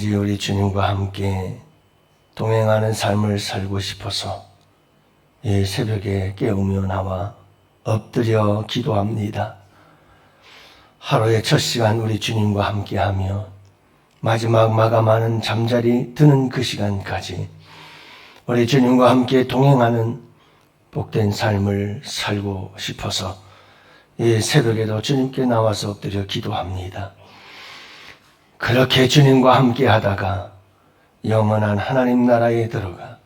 오직 우리 주님과 함께 동행하는 삶을 살고 싶어서 이 새벽에 깨우며 나와 엎드려 기도합니다. 하루의 첫 시간 우리 주님과 함께하며 마지막 마감하는 잠자리 드는 그 시간까지 우리 주님과 함께 동행하는 복된 삶을 살고 싶어서 이 새벽에도 주님께 나와서 엎드려 기도합니다. 그렇게 주님과 함께 하다가 영원한 하나님 나라에 들어가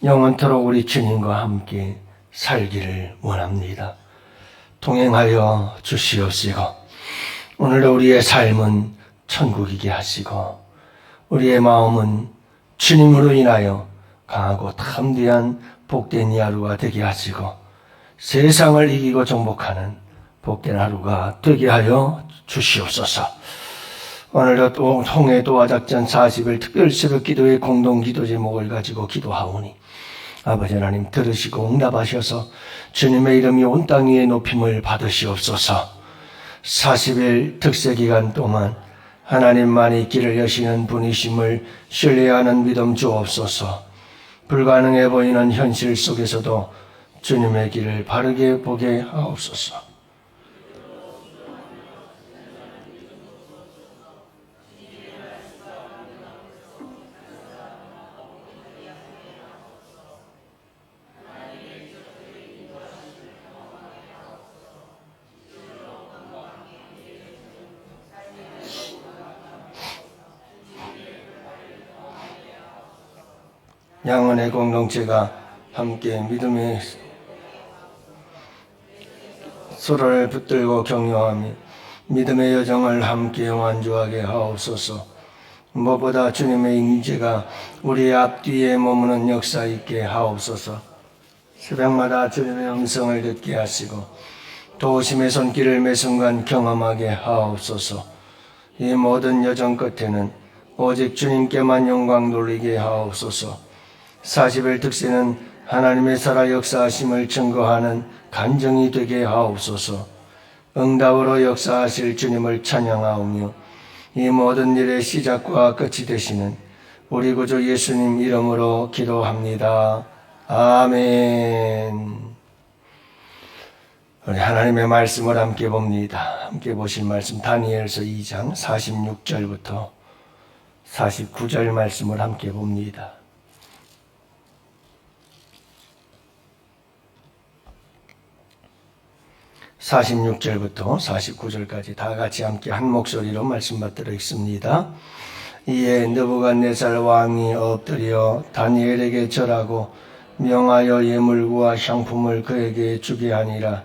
영원토록 우리 주님과 함께 살기를 원합니다. 동행하여 주시옵시고 오늘도 우리의 삶은 천국이게 하시고 우리의 마음은 주님으로 인하여 강하고 담대한 복된 이 하루가 되게 하시고 세상을 이기고 정복하는 복된 하루가 되게 하여 주시옵소서. 오늘도 통해 도화작전 40일 특별새벽 기도의 공동기도 제목을 가지고 기도하오니 아버지 하나님 들으시고 응답하셔서 주님의 이름이 온 땅 위에 높임을 받으시옵소서. 40일 특세기간 동안 하나님만이 길을 여시는 분이심을 신뢰하는 믿음 주옵소서. 불가능해 보이는 현실 속에서도 주님의 길을 바르게 보게 하옵소서. 양원의 공동체가 함께 믿음의 서로를 붙들고 격려하며 믿음의 여정을 함께 완주하게 하옵소서. 무엇보다 주님의 임재가 우리의 앞뒤에 머무는 역사 있게 하옵소서. 새벽마다 주님의 음성을 듣게 하시고 도우심의 손길을 매 순간 경험하게 하옵소서. 이 모든 여정 끝에는 오직 주님께만 영광 돌리게 하옵소서. 40일 특세는 하나님의 살아 역사하심을 증거하는 간증이 되게 하옵소서. 응답으로 역사하실 주님을 찬양하오며 이 모든 일의 시작과 끝이 되시는 우리 구주 예수님 이름으로 기도합니다. 아멘. 우리 하나님의 말씀을 함께 봅니다. 함께 보실 말씀 다니엘서 2장 46절부터 49절 말씀을 함께 봅니다. 46절부터 49절까지 다 같이 함께 한 목소리로 말씀 받들어 읽습니다. 이에 느부갓네살 왕이 엎드려 다니엘에게 절하고 명하여 예물과 향품을 그에게 주게 하니라.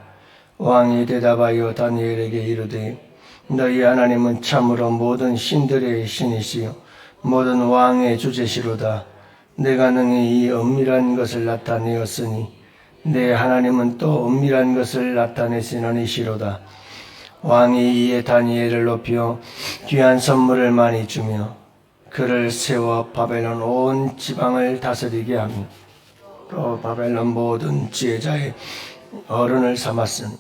왕이 대답하여 다니엘에게 이르되 너희 하나님은 참으로 모든 신들의 신이시요 모든 왕의 주제시로다. 내가 능히 이 엄밀한 것을 나타내었으니 내 하나님은 또 은밀한 것을 나타내시는 이시로다. 왕이 이에 다니엘을 높여 귀한 선물을 많이 주며 그를 세워 바벨론 온 지방을 다스리게 하며 또 바벨론 모든 지혜자의 어른을 삼았으니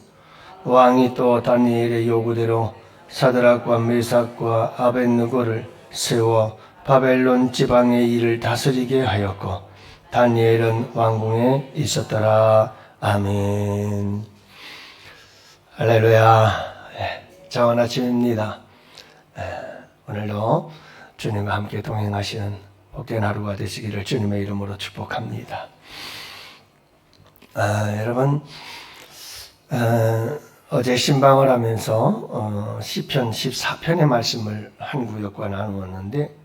왕이 또 다니엘의 요구대로 사드락과 메삭과 아벳느고를 세워 바벨론 지방의 일을 다스리게 하였고 다니엘은 왕궁에 있었더라. 아멘. 할렐루야. 자원 아침입니다. 오늘도 주님과 함께 동행하시는 복된 하루가 되시기를 주님의 이름으로 축복합니다. 여러분 어제 신방을 하면서 시편 14편의 말씀을 한 구역과 나누었는데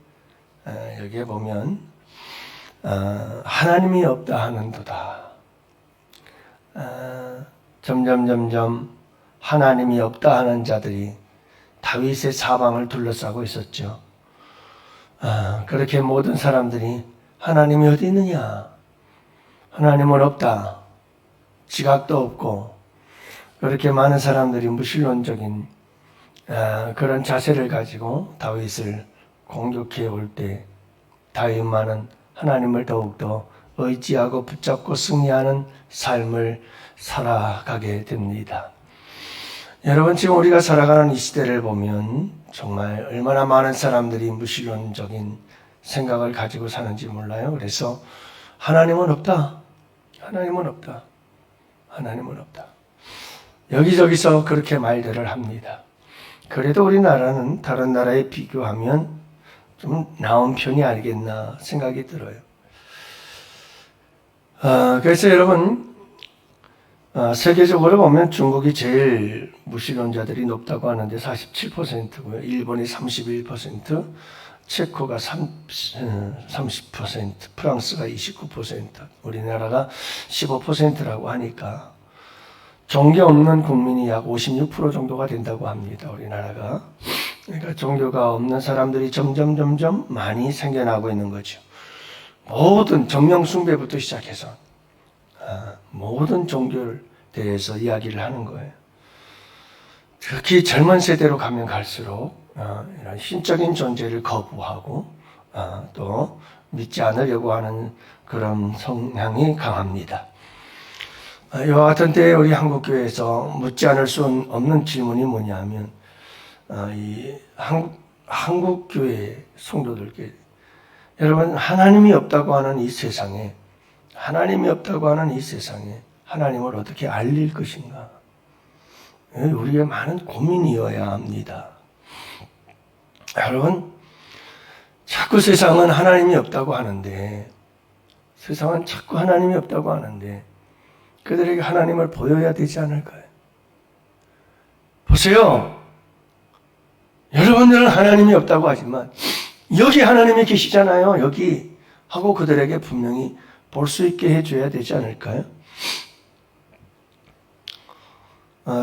여기에 보면 하나님이 없다 하는도다. 점점 하나님이 없다 하는 자들이 다윗의 사방을 둘러싸고 있었죠. 그렇게 모든 사람들이 하나님이 어디 있느냐? 하나님은 없다. 지각도 없고 그렇게 많은 사람들이 무신론적인 그런 자세를 가지고 다윗을 공격해 올 때 다윗만은 하나님을 더욱더 의지하고 붙잡고 승리하는 삶을 살아가게 됩니다. 여러분 지금 우리가 살아가는 이 시대를 보면 정말 얼마나 많은 사람들이 무신론적인 생각을 가지고 사는지 몰라요. 그래서 하나님은 없다. 하나님은 없다. 하나님은 없다. 여기저기서 그렇게 말들을 합니다. 그래도 우리나라는 다른 나라에 비교하면 좀 나은 편이 아니겠나 생각이 들어요. 그래서 여러분, 세계적으로 보면 중국이 제일 무신론자들이 높다고 하는데 47%고요. 일본이 31%, 체코가 30%, 프랑스가 29%, 우리나라가 15%라고 하니까 종교 없는 국민이 약 56% 정도가 된다고 합니다. 우리나라가. 그러니까 종교가 없는 사람들이 점점 많이 생겨나고 있는 거죠. 모든 정명숭배부터 시작해서 모든 종교를 대해서 이야기를 하는 거예요. 특히 젊은 세대로 가면 갈수록 이런 신적인 존재를 거부하고 또 믿지 않으려고 하는 그런 성향이 강합니다. 이와 같은 때에 우리 한국교회에서 묻지 않을 수 없는 질문이 뭐냐면 이 한국교회 성도들께 여러분, 하나님이 없다고 하는 이 세상에 하나님을 어떻게 알릴 것인가? 우리의 많은 고민이어야 합니다. 여러분, 자꾸 세상은 하나님이 없다고 하는데 그들에게 하나님을 보여야 되지 않을까요? 보세요. 여러분들은 하나님이 없다고 하지만 여기 하나님이 계시잖아요. 여기 하고 그들에게 분명히 볼 수 있게 해줘야 되지 않을까요?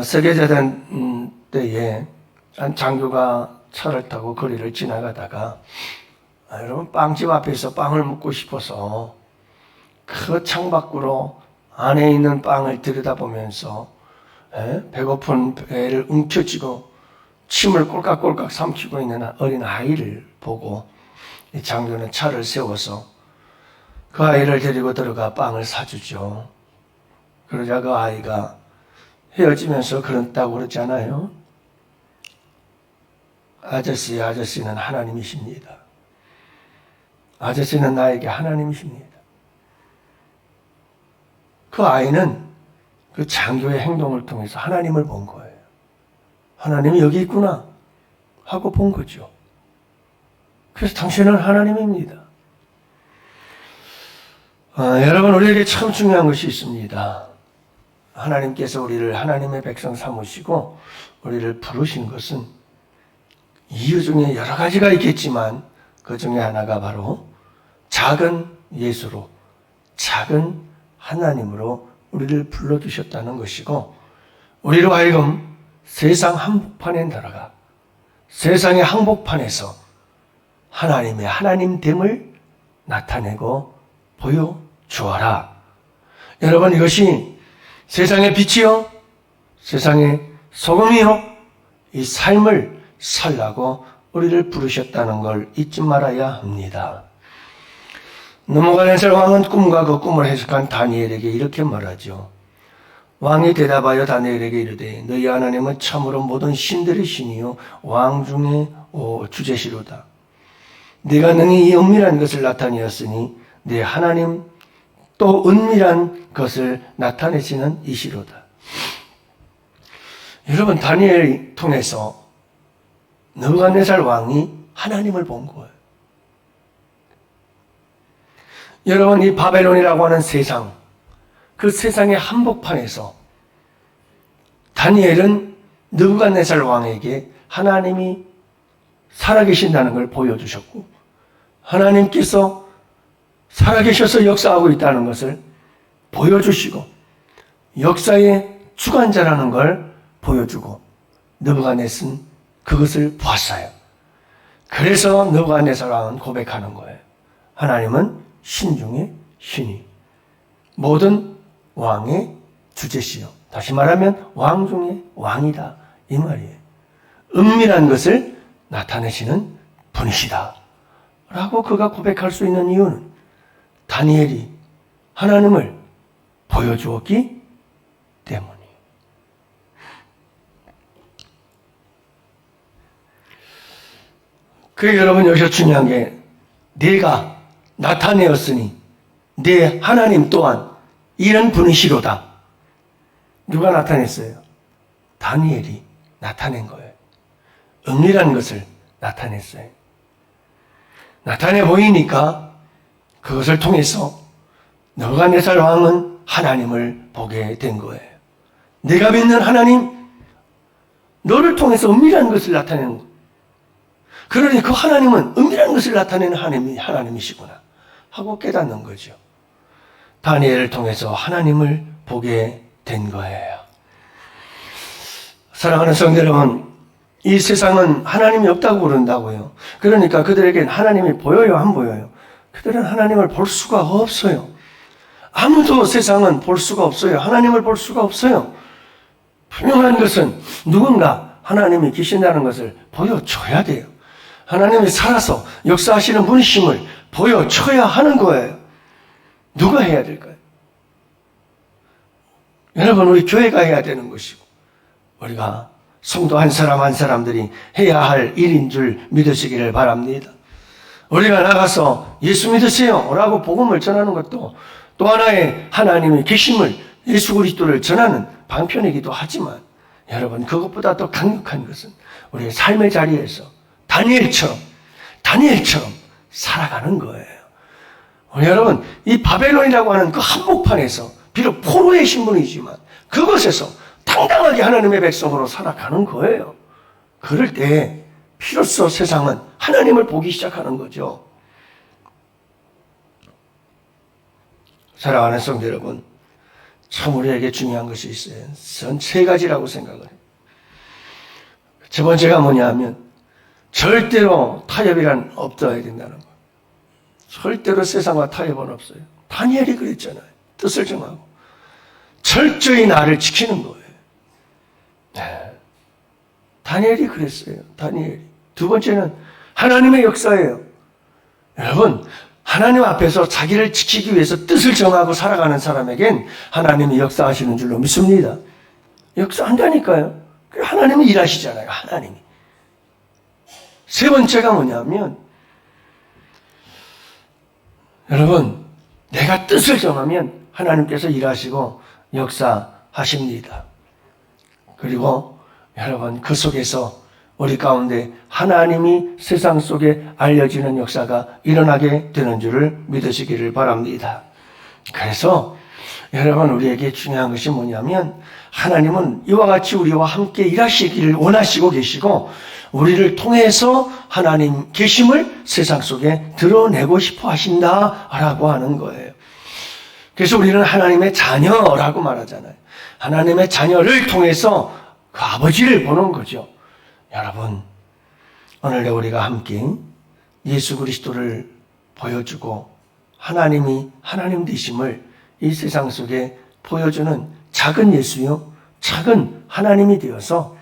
세계대전 때에 한 장교가 차를 타고 거리를 지나가다가 여러분 빵집 앞에서 빵을 먹고 싶어서 그 창밖으로 안에 있는 빵을 들여다보면서 배고픈 배를 움켜쥐고 침을 꼴깍꼴깍 삼키고 있는 어린 아이를 보고 이 장교는 차를 세워서 그 아이를 데리고 들어가 빵을 사주죠. 그러자 그 아이가 헤어지면서 그런다고 그러잖아요. 아저씨는 하나님이십니다. 아저씨는 나에게 하나님이십니다. 그 아이는 그 장교의 행동을 통해서 하나님을 본 거예요. 하나님이 여기 있구나 하고 본 거죠. 그래서 당신은 하나님입니다. 여러분, 우리에게 참 중요한 것이 있습니다. 하나님께서 우리를 하나님의 백성 삼으시고 우리를 부르신 것은 이유 중에 여러 가지가 있겠지만 그 중에 하나가 바로 작은 예수로, 작은 하나님으로 우리를 불러주셨다는 것이고, 우리로 하여금 세상 한복판에 들어가 세상의 한복판에서 하나님의 하나님됨을 나타내고 보여주어라. 여러분, 이것이 세상의 빛이요, 세상의 소금이요, 이 삶을 살라고 우리를 부르셨다는 걸 잊지 말아야 합니다. 느부갓네살 왕은 꿈과 그 꿈을 해석한 다니엘에게 이렇게 말하죠. 왕이 대답하여 다니엘에게 이르되 너희 하나님은 참으로 모든 신들의 신이요 왕 중에 주제시로다. 네가 능히 이 은밀한 것을 나타내었으니 네 하나님 또 은밀한 것을 나타내시는 이시로다. 여러분, 다니엘을 통해서 느부갓네살 왕이 하나님을 본 거예요. 여러분, 이 바벨론이라고 하는 세상, 그 세상의 한복판에서 다니엘은 느부갓네살 왕에게 하나님이 살아계신다는 걸 보여주셨고, 하나님께서 살아계셔서 역사하고 있다는 것을 보여주시고, 역사의 주관자라는 걸 보여주고, 느부갓네살은 그것을 보았어요. 그래서 느부갓네살 왕은 고백하는 거예요. 하나님은 신 중에 신이, 모든 왕의 주제시요, 다시 말하면 왕 중에 왕이다, 이 말이에요. 은밀한 것을 나타내시는 분이시다 라고 그가 고백할 수 있는 이유는 다니엘이 하나님을 보여주었기 때문이에요. 그래 여러분 여기서 중요한 게 내가 나타내었으니 내 하나님 또한 이런 분이시로다. 누가 나타냈어요? 다니엘이 나타낸 거예요. 은밀한 것을 나타냈어요. 나타내 보이니까 그것을 통해서 느부갓네살 왕은 하나님을 보게 된 거예요. 내가 믿는 하나님, 너를 통해서 은밀한 것을 나타내는 거예요. 그러니 그 하나님은 은밀한 것을 나타내는 하나님이시구나 하고 깨닫는 거죠. 다니엘을 통해서 하나님을 보게 된 거예요. 사랑하는 성도 여러분, 이 세상은 하나님이 없다고 그런다고요. 그러니까 그들에겐 하나님이 보여요, 안 보여요? 그들은 하나님을 볼 수가 없어요. 아무도 세상은 볼 수가 없어요. 하나님을 볼 수가 없어요. 분명한 것은 누군가 하나님이 계신다는 것을 보여줘야 돼요. 하나님이 살아서 역사하시는 분이심을 보여줘야 하는 거예요. 누가 해야 될까요? 여러분, 우리 교회가 해야 되는 것이고 우리가 성도 한 사람 한 사람들이 해야 할 일인 줄 믿으시기를 바랍니다. 우리가 나가서 예수 믿으세요 라고 복음을 전하는 것도 또 하나의 하나님의 계심을, 예수 그리스도를 전하는 방편이기도 하지만 여러분, 그것보다 더 강력한 것은 우리의 삶의 자리에서 다니엘처럼 살아가는 거예요. 여러분, 이 바벨론이라고 하는 그 한복판에서 비록 포로의 신분이지만 그것에서 당당하게 하나님의 백성으로 살아가는 거예요. 그럴 때 비로소 세상은 하나님을 보기 시작하는 거죠. 사랑하는 성도 여러분, 참 우리에게 중요한 것이 있어요. 전 세 가지라고 생각을 해요. 첫 번째가 뭐냐 하면 절대로 타협이란 없어야 된다는 거예요. 절대로 세상과 타협은 없어요. 다니엘이 그랬잖아요. 뜻을 정하고 철저히 나를 지키는 거예요. 네. 다니엘이 그랬어요. 다니엘이. 두 번째는 하나님의 역사예요. 여러분, 하나님 앞에서 자기를 지키기 위해서 뜻을 정하고 살아가는 사람에겐 하나님이 역사하시는 줄로 믿습니다. 역사한다니까요. 하나님이 일하시잖아요. 하나님이. 세 번째가 뭐냐면 여러분, 내가 뜻을 정하면 하나님께서 일하시고 역사하십니다. 그리고 여러분, 그 속에서 우리 가운데 하나님이 세상 속에 알려지는 역사가 일어나게 되는 줄을 믿으시기를 바랍니다. 그래서 여러분, 우리에게 중요한 것이 뭐냐면 하나님은 이와 같이 우리와 함께 일하시기를 원하시고 계시고 우리를 통해서 하나님 계심을 세상 속에 드러내고 싶어 하신다라고 하는 거예요. 그래서 우리는 하나님의 자녀라고 말하잖아요. 하나님의 자녀를 통해서 그 아버지를 보는 거죠. 여러분, 오늘 우리가 함께 예수 그리스도를 보여주고 하나님이 하나님 되심을 이 세상 속에 보여주는 작은 예수요, 작은 하나님이 되어서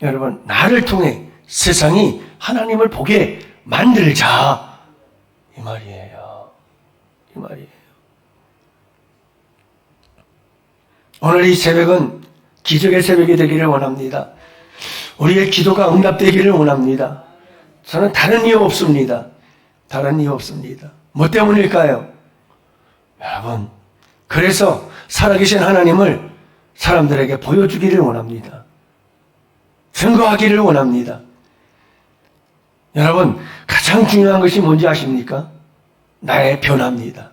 여러분, 나를 통해 세상이 하나님을 보게 만들자, 이 말이에요. 이 말이에요. 오늘 이 새벽은 기적의 새벽이 되기를 원합니다. 우리의 기도가 응답되기를 원합니다. 저는 다른 이유 없습니다. 다른 이유 없습니다. 뭐 때문일까요? 여러분, 그래서 살아계신 하나님을 사람들에게 보여주기를 원합니다. 증거하기를 원합니다. 여러분, 가장 중요한 것이 뭔지 아십니까? 나의 변화입니다.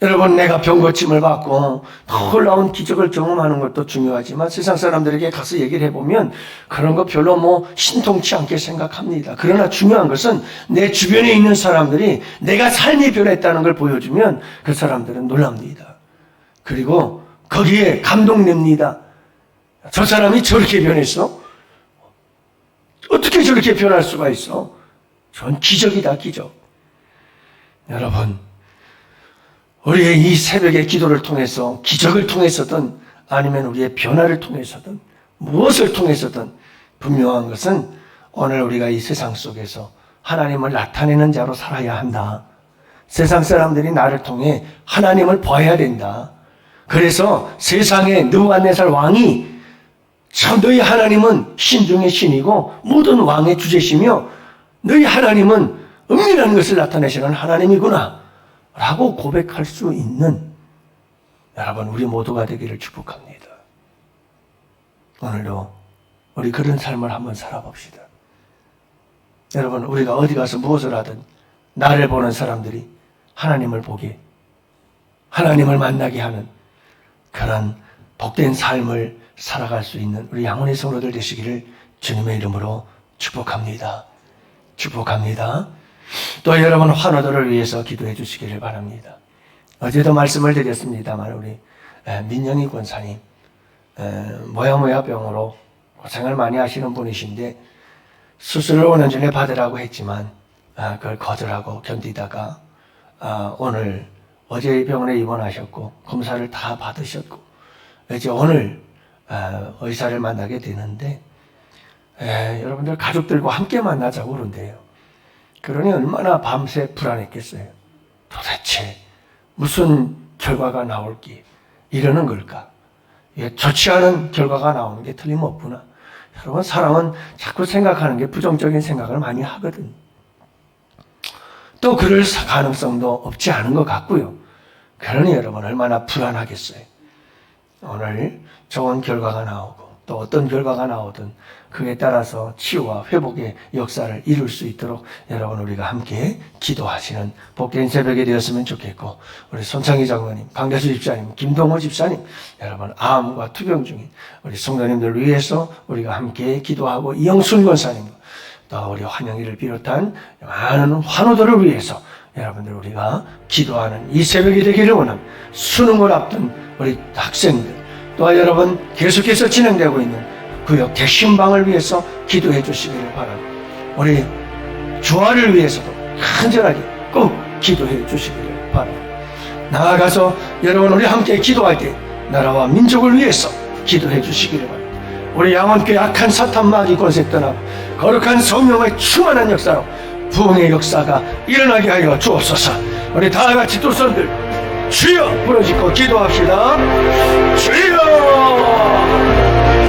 여러분, 내가 병고침을 받고 놀라운 기적을 경험하는 것도 중요하지만 세상 사람들에게 가서 얘기를 해보면 그런 거 별로 신통치 않게 생각합니다. 그러나 중요한 것은 내 주변에 있는 사람들이 내가 삶이 변했다는 걸 보여주면 그 사람들은 놀랍니다. 그리고 거기에 감동됩니다. 저 사람이 저렇게 변했어? 어떻게 저렇게 변할 수가 있어? 전 기적이다, 기적. 여러분, 우리의 이 새벽의 기도를 통해서, 기적을 통해서든 아니면 우리의 변화를 통해서든 무엇을 통해서든 분명한 것은 오늘 우리가 이 세상 속에서 하나님을 나타내는 자로 살아야 한다. 세상 사람들이 나를 통해 하나님을 봐야 된다. 그래서 세상의 느부갓네살 왕이 참 너희 하나님은 신 중의 신이고 모든 왕의 주제시며 너희 하나님은 은밀한 것을 나타내시는 하나님이구나 라고 고백할 수 있는 여러분 우리 모두가 되기를 축복합니다. 오늘도 우리 그런 삶을 한번 살아봅시다. 여러분 우리가 어디 가서 무엇을 하든 나를 보는 사람들이 하나님을 보게, 하나님을 만나게 하는 그런 복된 삶을 살아갈 수 있는 우리 양혼의 성도들 되시기를 주님의 이름으로 축복합니다. 축복합니다. 또 여러분 환우들을 위해서 기도해 주시기를 바랍니다. 어제도 말씀을 드렸습니다만 우리 민영희 권사님 모야모야병으로 고생을 많이 하시는 분이신데 수술을 5년 전에 받으라고 했지만 그걸 거절하고 견디다가 오늘 어제 병원에 입원하셨고 검사를 다 받으셨고 이제 오늘 의사를 만나게 되는데 여러분들 가족들과 함께 만나자고 그런대요. 그러니 얼마나 밤새 불안했겠어요. 도대체 무슨 결과가 나올기 이러는 걸까? 좋지 않은 결과가 나오는 게 틀림없구나. 여러분 사람은 자꾸 생각하는 게 부정적인 생각을 많이 하거든. 또 그럴 가능성도 없지 않은 것 같고요. 그러니 여러분 얼마나 불안하겠어요. 오늘 좋은 결과가 나오고 또 어떤 결과가 나오든 그에 따라서 치유와 회복의 역사를 이룰 수 있도록 여러분 우리가 함께 기도하시는 복된 새벽이 되었으면 좋겠고 우리 손창희 장로님, 강대수 집사님, 김동호 집사님 여러분 암과 투병 중인 우리 성도님들 위해서 우리가 함께 기도하고 이영순 권사님과 또 우리 환영이를 비롯한 많은 환우들을 위해서 여러분들 우리가 기도하는 이 새벽이 되기를 원합니다. 수능을 앞둔 우리 학생들 또한 여러분 계속해서 진행되고 있는 구역 대신방을 위해서 기도해 주시기를 바랍니다. 우리 주화를 위해서도 간절하게 꼭 기도해 주시기를 바랍니다. 나아가서 여러분 우리 함께 기도할 때 나라와 민족을 위해서 기도해 주시기를 바랍니다. 우리 양원교회 악한 사탄 마귀 권세 떠나고 거룩한 성령의 충만한 역사로 부흥의 역사가 일어나게 하여 주옵소서. 우리 다같이 두 손들 주여 부르짖고 기도합시다. 주여